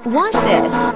Want this?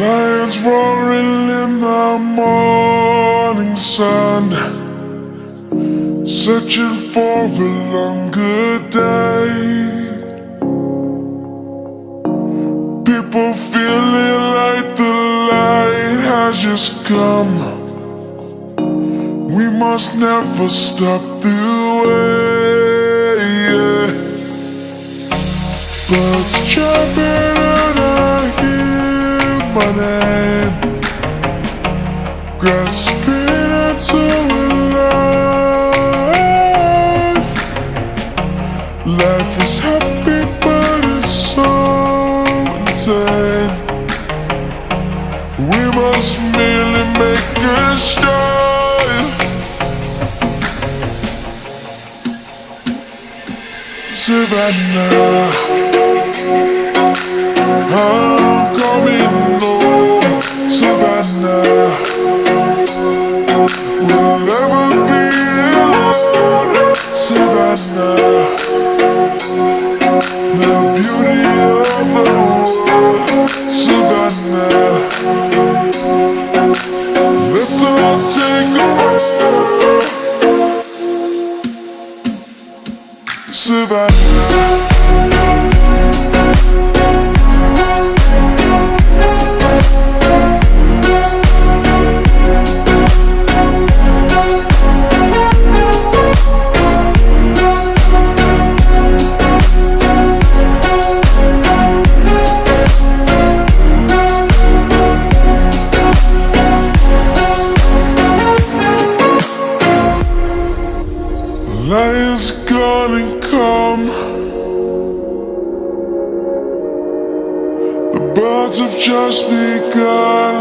Lions roaring in the morning sun, searching for a longer day. People feeling like the light has just come. We must never stop the way. Birds chirping and I hear my name, grasping into life. Life is happy but it's so insane. We must merely make a start. Savannah, I'm coming home. Savannah, we'll never be alone. Savannah, the beauty of the world. Savannah, let's all take a walk. Savannah. Lion's gonna come. The birds have just begun.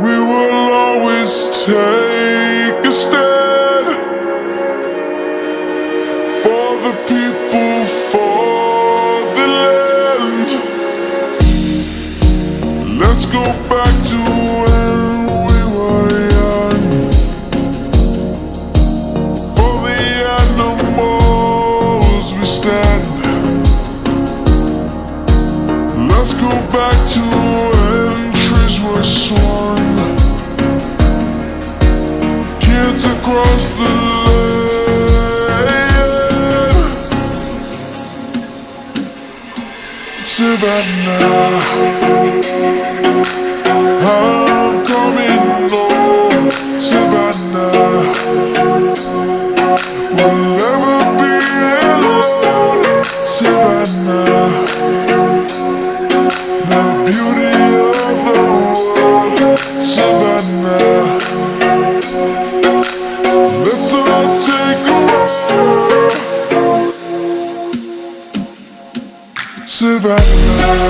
We will always take a stand for the people, for the land. Let's go back to when we were young. For the animals we stand. Let's go back to when trees were swung, kids across the land. Savannah, I'm coming home. Savannah, we'll never be alone. Savannah, the beauty of the world. Savannah, let's all take a walk. Savannah.